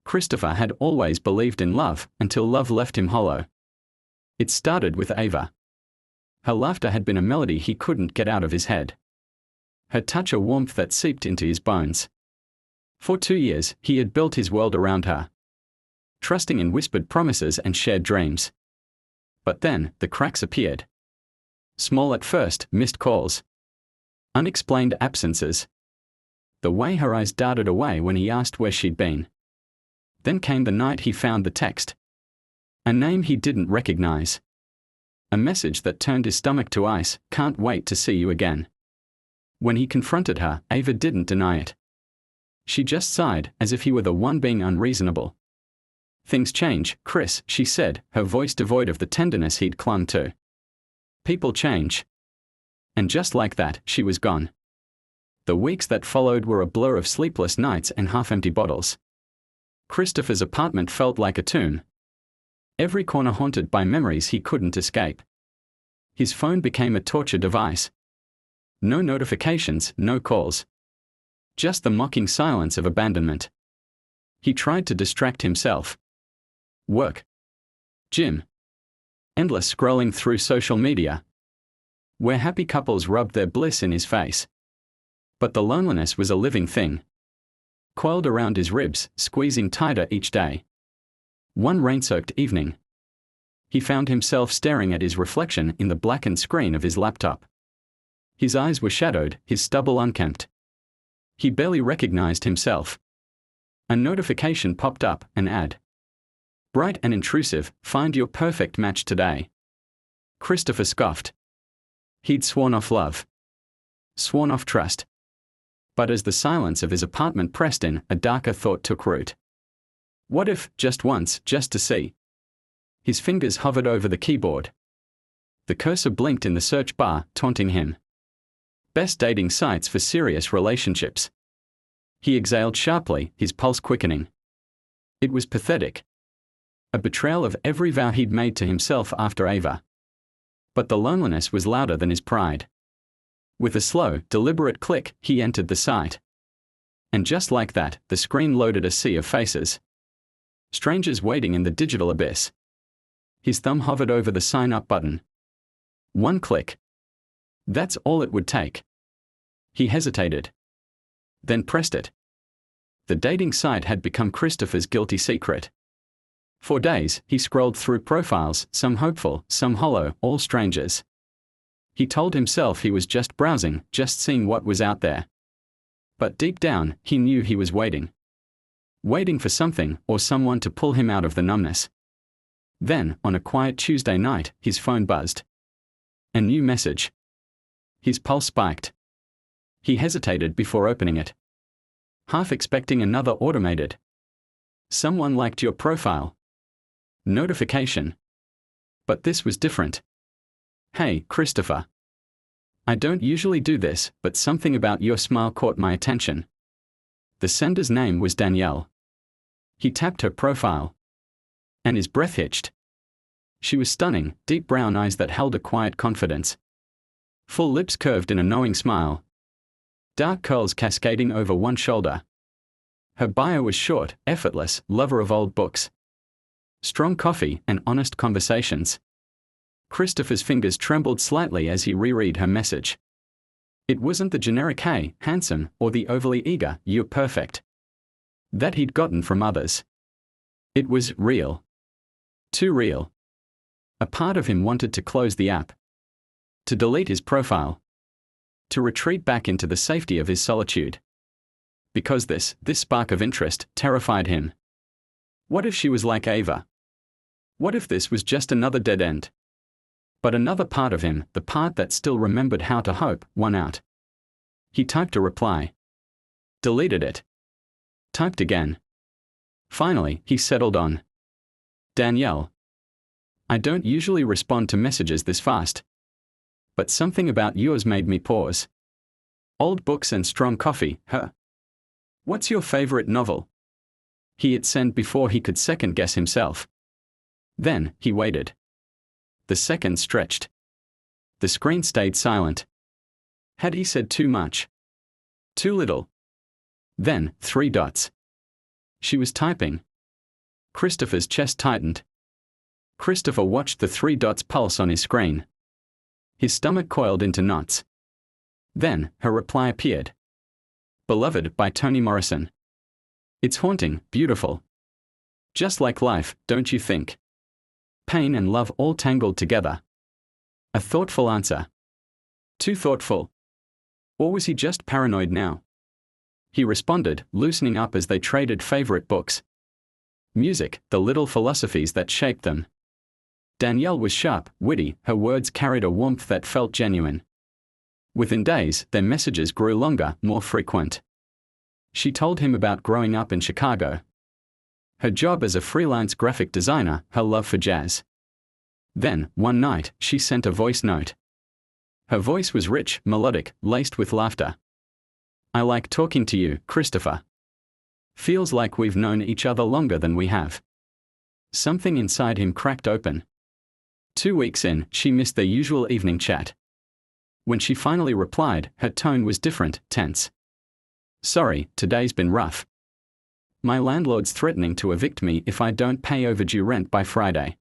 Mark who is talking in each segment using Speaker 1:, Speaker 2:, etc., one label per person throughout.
Speaker 1: Christopher had always believed in love until love left him hollow. It started with Ava. Her laughter had been a melody he couldn't get out of his head. Her touch a warmth that seeped into his bones. For 2 years, he had built his world around her, trusting in whispered promises and shared dreams. But then, the cracks appeared. Small at first, missed calls. Unexplained absences. The way her eyes darted away when he asked where she'd been. Then came the night he found the text. A name he didn't recognize. A message that turned his stomach to ice, "Can't wait to see you again." When he confronted her, Ava didn't deny it. She just sighed, as if he were the one being unreasonable. "Things change, Chris," she said, her voice devoid of the tenderness he'd clung to. "People change." And just like that, she was gone. The weeks that followed were a blur of sleepless nights and half-empty bottles. Christopher's apartment felt like a tomb. Every corner haunted by memories he couldn't escape. His phone became a torture device. No notifications, no calls. Just the mocking silence of abandonment. He tried to distract himself. Work. Gym. Endless scrolling through social media, where happy couples rubbed their bliss in his face. But the loneliness was a living thing. Coiled around his ribs, squeezing tighter each day. One rain-soaked evening, he found himself staring at his reflection in the blackened screen of his laptop. His eyes were shadowed, his stubble unkempt. He barely recognized himself. A notification popped up, an ad. Bright and intrusive, "Find your perfect match today." Christopher scoffed. He'd sworn off love. Sworn off trust. But as the silence of his apartment pressed in, a darker thought took root. What if, just once, just to see? His fingers hovered over the keyboard. The cursor blinked in the search bar, taunting him. Best dating sites for serious relationships. He exhaled sharply, his pulse quickening. It was pathetic. A betrayal of every vow he'd made to himself after Ava. But the loneliness was louder than his pride. With a slow, deliberate click, he entered the site. And just like that, the screen loaded a sea of faces. Strangers waiting in the digital abyss. His thumb hovered over the sign-up button. One click. That's all it would take. He hesitated. Then pressed it. The dating site had become Christopher's guilty secret. For days, he scrolled through profiles, some hopeful, some hollow, all strangers. He told himself he was just browsing, just seeing what was out there. But deep down, he knew he was waiting. Waiting for something, or someone to pull him out of the numbness. Then, on a quiet Tuesday night, his phone buzzed. A new message. His pulse spiked. He hesitated before opening it. Half expecting another automated. "Someone liked your profile." Notification. But this was different. "Hey, Christopher. I don't usually do this, but something about your smile caught my attention." The sender's name was Danielle. He tapped her profile. And his breath hitched. She was stunning, deep brown eyes that held a quiet confidence. Full lips curved in a knowing smile. Dark curls cascading over one shoulder. Her bio was short, effortless, lover of old books. Strong coffee and honest conversations. Christopher's fingers trembled slightly as he reread her message. It wasn't the generic "hey, handsome," or the overly eager "you're perfect" that he'd gotten from others. It was real. Too real. A part of him wanted to close the app. To delete his profile. To retreat back into the safety of his solitude. Because this spark of interest terrified him. What if she was like Ava? What if this was just another dead end? But another part of him, the part that still remembered how to hope, won out. He typed a reply. Deleted it. Typed again. Finally, he settled on. "Danielle. I don't usually respond to messages this fast. But something about yours made me pause. Old books and strong coffee, huh? What's your favorite novel?" He hit send before he could second-guess himself. Then, he waited. The seconds stretched. The screen stayed silent. Had he said too much? Too little? Then, 3 dots. She was typing. Christopher's chest tightened. Christopher watched the 3 dots pulse on his screen. His stomach coiled into knots. Then, her reply appeared. Beloved, by Toni Morrison. It's haunting, beautiful. Just like life, don't you think? Pain and love all tangled together. A thoughtful answer. Too thoughtful. Or was he just paranoid now? He responded, loosening up as they traded favorite books. Music, the little philosophies that shaped them. Danielle was sharp, witty, her words carried a warmth that felt genuine. Within days, their messages grew longer, more frequent. She told him about growing up in Chicago. Her job as a freelance graphic designer, her love for jazz. Then, one night, she sent a voice note. Her voice was rich, melodic, laced with laughter. I like talking to you, Christopher. Feels like we've known each other longer than we have. Something inside him cracked open. 2 weeks in, she missed their usual evening chat. When she finally replied, her tone was different, tense. Sorry, today's been rough. My landlord's threatening to evict me if I don't pay overdue rent by Friday.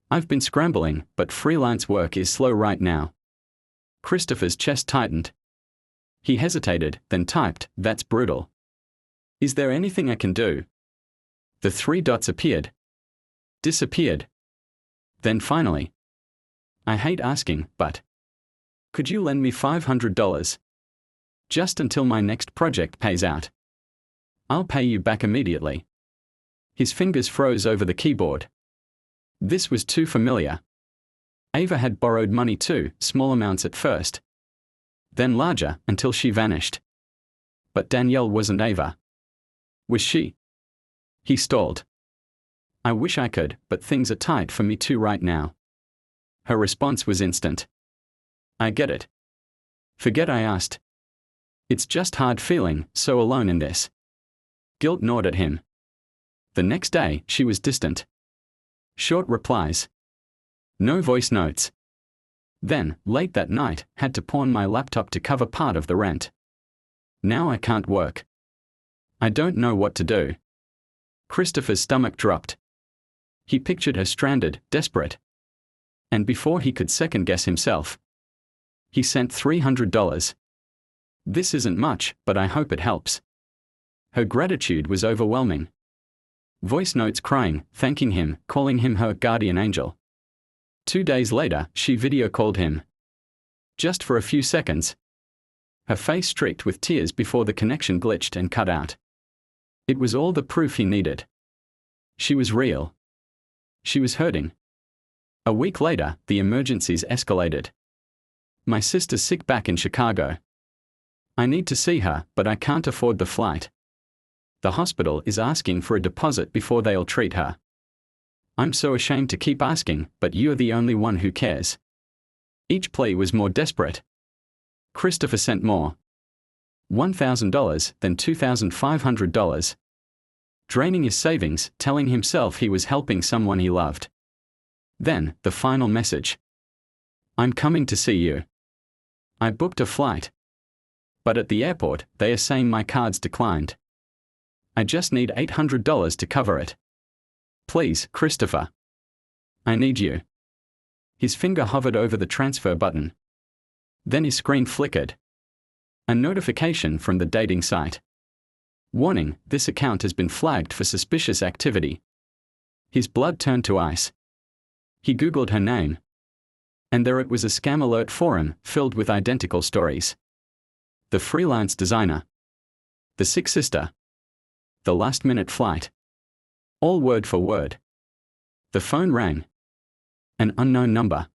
Speaker 1: I've been scrambling, but freelance work is slow right now. Christopher's chest tightened. He hesitated, then typed, That's brutal. Is there anything I can do? The 3 dots appeared. Disappeared. Then finally. I hate asking, but could you lend me $500? Just until my next project pays out. I'll pay you back immediately. His fingers froze over the keyboard. This was too familiar. Ava had borrowed money too, small amounts at first. Then larger, until she vanished. But Danielle wasn't Ava. Was she? He stalled. I wish I could, but things are tight for me too right now. Her response was instant. I get it. Forget I asked. It's just hard feeling so alone in this. Guilt gnawed at him. The next day, she was distant. Short replies. No voice notes. Then, late that night, had to pawn my laptop to cover part of the rent. Now I can't work. I don't know what to do. Christopher's stomach dropped. He pictured her stranded, desperate. And before he could second-guess himself, he sent $300. This isn't much, but I hope it helps. Her gratitude was overwhelming. Voice notes crying, thanking him, calling him her guardian angel. 2 days later, she video called him. Just for a few seconds. Her face streaked with tears before the connection glitched and cut out. It was all the proof he needed. She was real. She was hurting. A week later, the emergencies escalated. My sister's sick back in Chicago. I need to see her, but I can't afford the flight. The hospital is asking for a deposit before they'll treat her. I'm so ashamed to keep asking, but you're the only one who cares. Each plea was more desperate. Christopher sent more. $1,000, then $2,500. Draining his savings, telling himself he was helping someone he loved. Then, the final message. I'm coming to see you. I booked a flight. But at the airport, they are saying my card's declined. I just need $800 to cover it. Please, Christopher. I need you. His finger hovered over the transfer button. Then his screen flickered. A notification from the dating site. Warning, this account has been flagged for suspicious activity. His blood turned to ice. He Googled her name. And there it was, a scam alert forum filled with identical stories. The freelance designer. The sick sister. The last-minute flight. All word for word. The phone rang. An unknown number.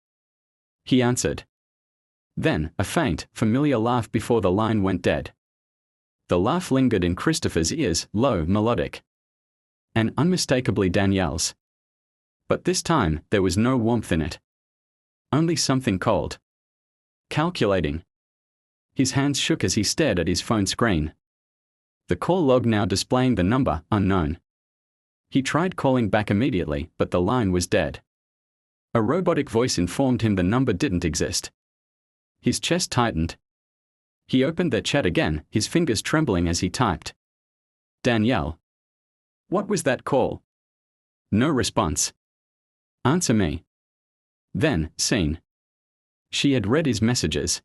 Speaker 1: He answered. Then, a faint, familiar laugh before the line went dead. The laugh lingered in Christopher's ears, low, melodic. And unmistakably Danielle's. But this time, there was no warmth in it. Only something cold. Calculating. His hands shook as he stared at his phone screen. The call log now displaying the number, unknown. He tried calling back immediately, but the line was dead. A robotic voice informed him the number didn't exist. His chest tightened. He opened their chat again, his fingers trembling as he typed. Danielle. What was that call? No response. Answer me. Then, seen. She had read his messages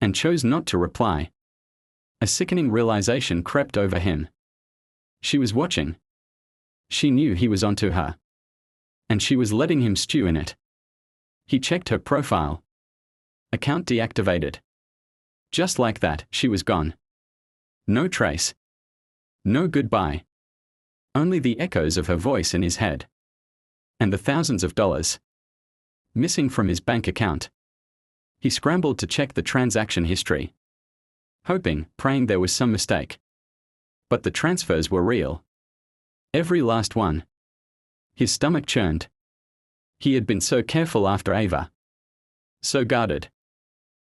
Speaker 1: and chose not to reply. A sickening realization crept over him. She was watching. She knew he was onto her. And she was letting him stew in it. He checked her profile. Account deactivated. Just like that, she was gone. No trace. No goodbye. Only the echoes of her voice in his head. And the thousands of dollars missing from his bank account. He scrambled to check the transaction history. Hoping, praying there was some mistake. But the transfers were real. Every last one. His stomach churned. He had been so careful after Ava. So guarded.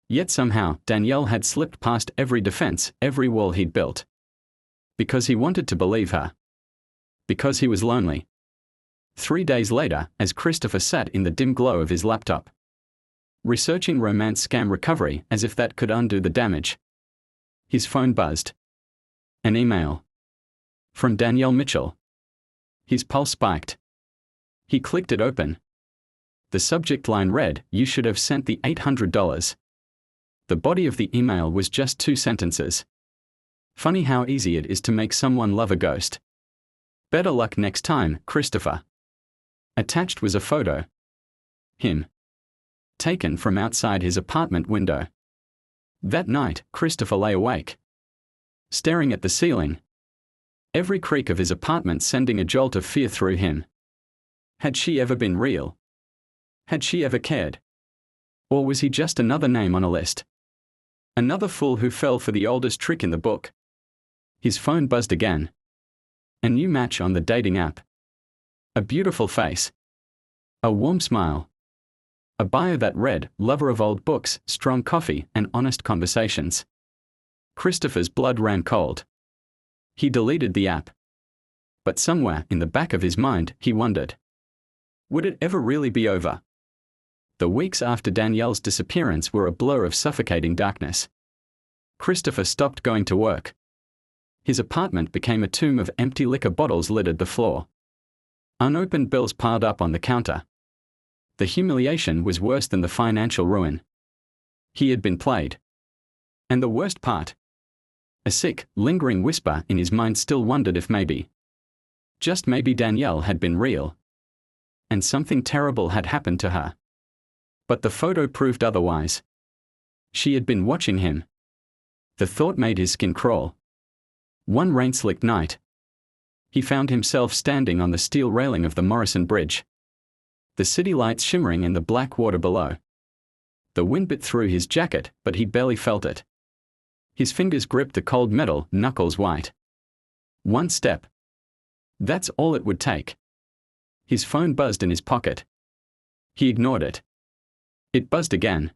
Speaker 1: Yet somehow, Danielle had slipped past every defense, every wall he'd built. Because he wanted to believe her. Because he was lonely. 3 days later, as Christopher sat in the dim glow of his laptop, researching romance scam recovery as if that could undo the damage, his phone buzzed. An email. From Danielle Mitchell. His pulse spiked. He clicked it open. The subject line read, "You should have sent the $800. The body of the email was just 2 sentences. Funny how easy it is to make someone love a ghost. Better luck next time, Christopher. Attached was a photo. Him. Taken from outside his apartment window. That night, Christopher lay awake, staring at the ceiling. Every creak of his apartment sending a jolt of fear through him. Had she ever been real? Had she ever cared? Or was he just another name on a list? Another fool who fell for the oldest trick in the book. His phone buzzed again. A new match on the dating app. A beautiful face. A warm smile. A bio that read, "Lover of old books, strong coffee, and honest conversations." Christopher's blood ran cold. He deleted the app. But somewhere in the back of his mind, he wondered. Would it ever really be over? The weeks after Danielle's disappearance were a blur of suffocating darkness. Christopher stopped going to work. His apartment became a tomb of empty liquor bottles littered the floor. Unopened bills piled up on the counter. The humiliation was worse than the financial ruin. He had been played. And the worst part? A sick, lingering whisper in his mind still wondered if maybe, just maybe, Danielle had been real. And something terrible had happened to her. But the photo proved otherwise. She had been watching him. The thought made his skin crawl. One rain-slicked night, he found himself standing on the steel railing of the Morrison Bridge. The city lights shimmering in the black water below. The wind bit through his jacket, but he barely felt it. His fingers gripped the cold metal, knuckles white. One step. That's all it would take. His phone buzzed in his pocket. He ignored it. It buzzed again.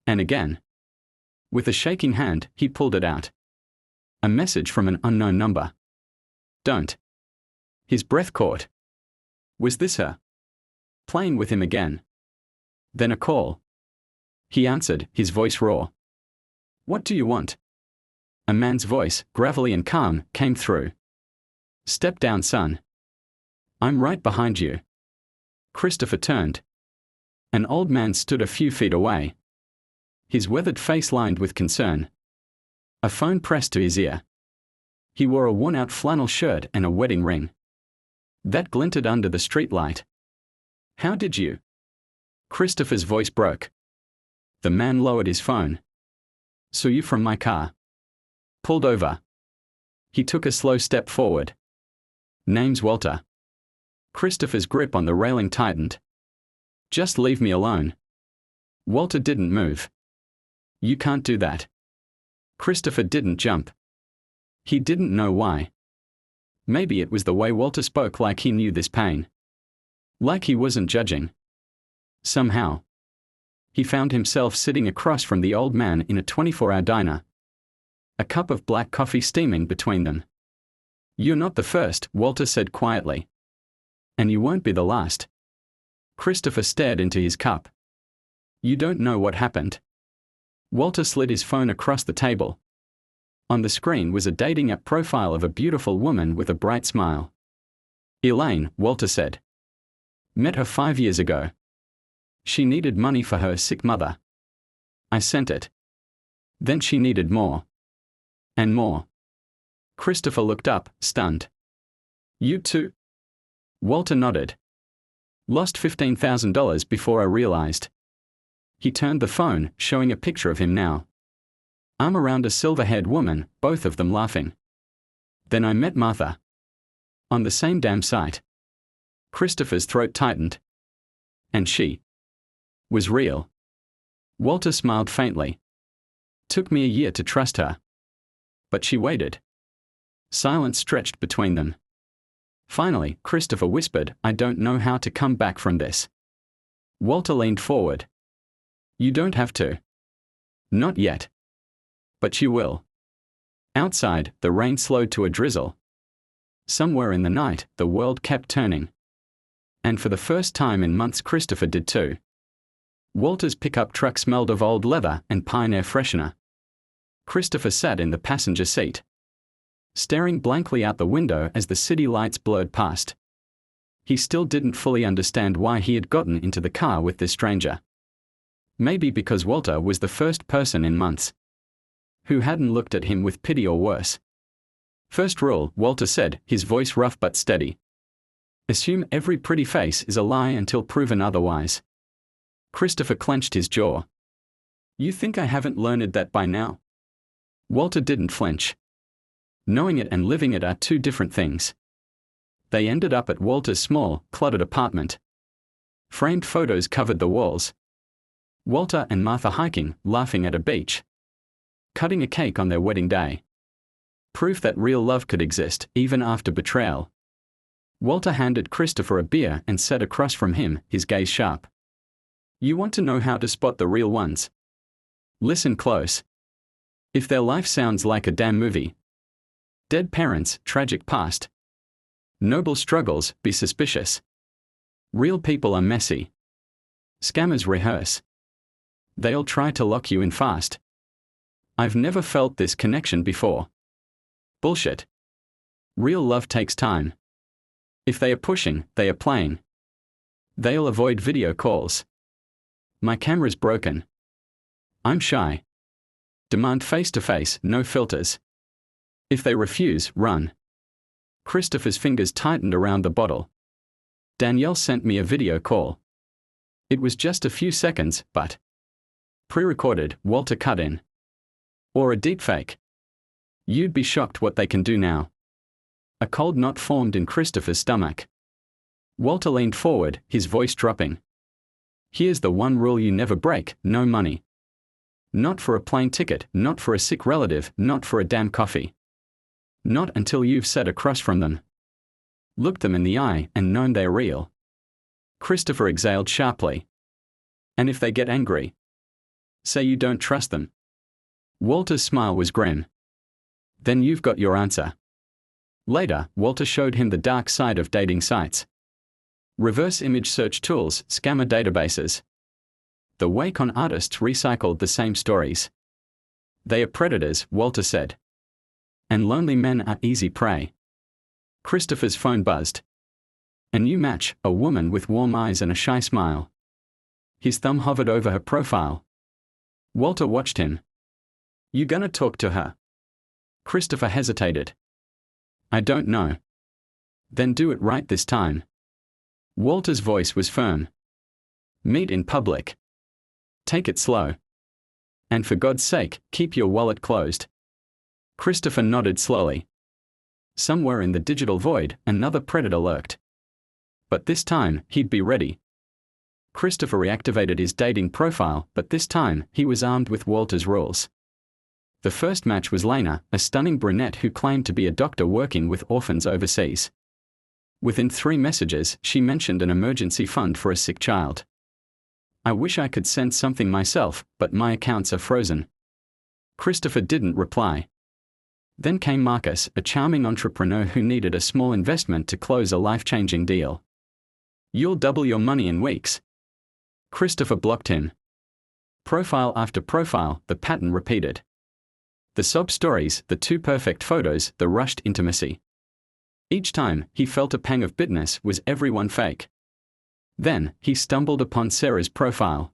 Speaker 1: And again. With a shaking hand, he pulled it out. A message from an unknown number. Don't. His breath caught. Was this her? Playing with him again. Then a call. He answered, his voice raw. What do you want? A man's voice, gravelly and calm, came through. Step down, son. I'm right behind you. Christopher turned. An old man stood a few feet away. His weathered face lined with concern. A phone pressed to his ear. He wore a worn-out flannel shirt and a wedding ring that glinted under the streetlight. How did you? Christopher's voice broke. The man lowered his phone. Saw you from my car. Pulled over. He took a slow step forward. Name's Walter. Christopher's grip on the railing tightened. Just leave me alone. Walter didn't move. You can't do that. Christopher didn't jump. He didn't know why. Maybe it was the way Walter spoke, like he knew this pain. Like he wasn't judging. Somehow, he found himself sitting across from the old man in a 24-hour diner. A cup of black coffee steaming between them. You're not the first, Walter said quietly. And you won't be the last. Christopher stared into his cup. You don't know what happened. Walter slid his phone across the table. On the screen was a dating app profile of a beautiful woman with a bright smile. Elaine, Walter said. Met her 5 years ago. She needed money for her sick mother. I sent it. Then she needed more. And more. Christopher looked up, stunned. You too? Walter nodded. Lost $15,000 before I realized. He turned the phone, showing a picture of him now. Arm around a silver-haired woman, both of them laughing. Then I met Martha. On the same damn site. Christopher's throat tightened. And she was real. Walter smiled faintly. Took me a year to trust her. But she waited. Silence stretched between them. Finally, Christopher whispered, I don't know how to come back from this. Walter leaned forward. You don't have to. Not yet. But you will. Outside, the rain slowed to a drizzle. Somewhere in the night, the world kept turning. And for the first time in months, Christopher did too. Walter's pickup truck smelled of old leather and pine air freshener. Christopher sat in the passenger seat, staring blankly out the window as the city lights blurred past. He still didn't fully understand why he had gotten into the car with this stranger. Maybe because Walter was the first person in months who hadn't looked at him with pity or worse. First rule, Walter said, his voice rough but steady. Assume every pretty face is a lie until proven otherwise. Christopher clenched his jaw. You think I haven't learned that by now? Walter didn't flinch. Knowing it and living it are two different things. They ended up at Walter's small, cluttered apartment. Framed photos covered the walls. Walter and Martha hiking, laughing at a beach. Cutting a cake on their wedding day. Proof that real love could exist, even after betrayal. Walter handed Christopher a beer and sat across from him, his gaze sharp. You want to know how to spot the real ones? Listen close. If their life sounds like a damn movie. Dead parents, tragic past. Noble struggles, be suspicious. Real people are messy. Scammers rehearse. They'll try to lock you in fast. I've never felt this connection before. Bullshit. Real love takes time. If they are pushing, they are playing. They'll avoid video calls. My camera's broken. I'm shy. Demand face-to-face, no filters. If they refuse, run. Christopher's fingers tightened around the bottle. Danielle sent me a video call. It was just a few seconds, but pre-recorded, Walter cut in. Or a deepfake. You'd be shocked what they can do now. A cold knot formed in Christopher's stomach. Walter leaned forward, his voice dropping. Here's the one rule you never break, no money. Not for a plane ticket, not for a sick relative, not for a damn coffee. Not until you've sat across from them. Looked them in the eye and known they're real. Christopher exhaled sharply. And if they get angry? Say you don't trust them. Walter's smile was grim. Then you've got your answer. Later, Walter showed him the dark side of dating sites. Reverse image search tools, scammer databases. The way con artists recycled the same stories. They are predators, Walter said. And lonely men are easy prey. Christopher's phone buzzed. A new match, a woman with warm eyes and a shy smile. His thumb hovered over her profile. Walter watched him. You gonna talk to her? Christopher hesitated. I don't know. Then do it right this time. Walter's voice was firm. Meet in public. Take it slow. And for God's sake, keep your wallet closed. Christopher nodded slowly. Somewhere in the digital void, another predator lurked. But this time, he'd be ready. Christopher reactivated his dating profile, but this time, he was armed with Walter's rules. The first match was Lena, a stunning brunette who claimed to be a doctor working with orphans overseas. Within 3 messages, she mentioned an emergency fund for a sick child. I wish I could send something myself, but my accounts are frozen. Christopher didn't reply. Then came Marcus, a charming entrepreneur who needed a small investment to close a life-changing deal. You'll double your money in weeks. Christopher blocked him. Profile after profile, the pattern repeated. The sob stories, the too perfect photos, the rushed intimacy. Each time, he felt a pang of bitterness. Was everyone fake? Then, he stumbled upon Sarah's profile.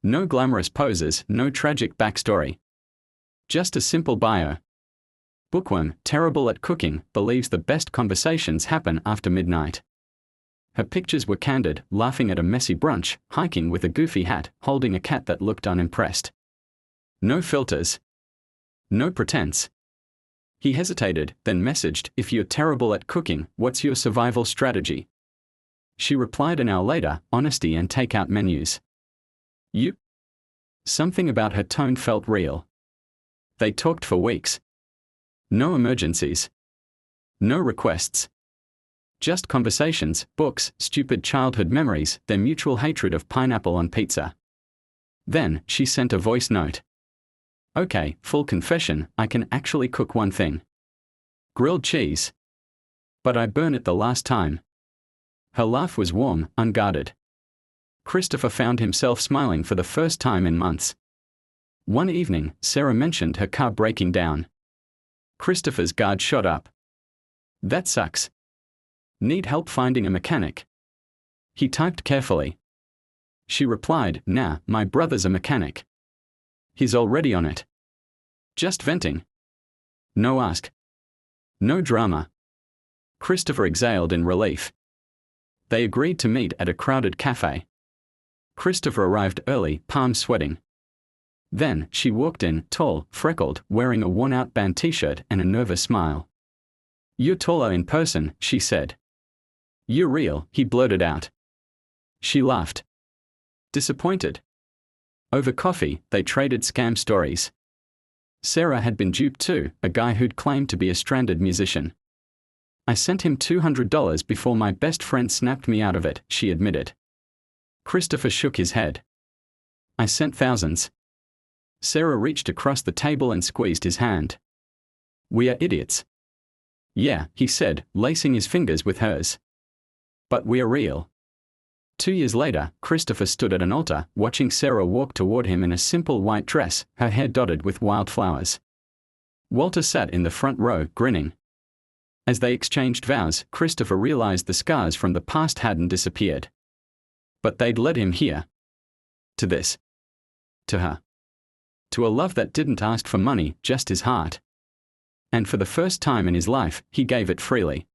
Speaker 1: No glamorous poses, no tragic backstory. Just a simple bio. Bookworm, terrible at cooking, believes the best conversations happen after midnight. Her pictures were candid, laughing at a messy brunch, hiking with a goofy hat, holding a cat that looked unimpressed. No filters. No pretense. He hesitated, then messaged, "If you're terrible at cooking, what's your survival strategy?" She replied an hour later, "Honesty and takeout menus." You? Something about her tone felt real. They talked for weeks. No emergencies. No requests. Just conversations, books, stupid childhood memories, their mutual hatred of pineapple on pizza. Then, she sent a voice note. "Okay, full confession, I can actually cook one thing. Grilled cheese. But I burn it the last time." Her laugh was warm, unguarded. Christopher found himself smiling for the first time in months. One evening, Sarah mentioned her car breaking down. Christopher's guard shot up. "That sucks. Need help finding a mechanic?" He typed carefully. She replied, "Nah, my brother's a mechanic. He's already on it. Just venting. No ask. No drama." Christopher exhaled in relief. They agreed to meet at a crowded cafe. Christopher arrived early, palms sweating. Then, she walked in, tall, freckled, wearing a worn-out band t-shirt and a nervous smile. "You're taller in person," she said. "You're real," he blurted out. She laughed. Disappointed. Over coffee, they traded scam stories. Sarah had been duped too, a guy who'd claimed to be a stranded musician. "I sent him $200 before my best friend snapped me out of it," she admitted. Christopher shook his head. "I sent thousands." Sarah reached across the table and squeezed his hand. "We are idiots." "Yeah," he said, lacing his fingers with hers. "But we're real." 2 years later, Christopher stood at an altar, watching Sarah walk toward him in a simple white dress, her hair dotted with wildflowers. Walter sat in the front row, grinning. As they exchanged vows, Christopher realized the scars from the past hadn't disappeared. But they'd led him here. To this. To her. To a love that didn't ask for money, just his heart. And for the first time in his life, he gave it freely.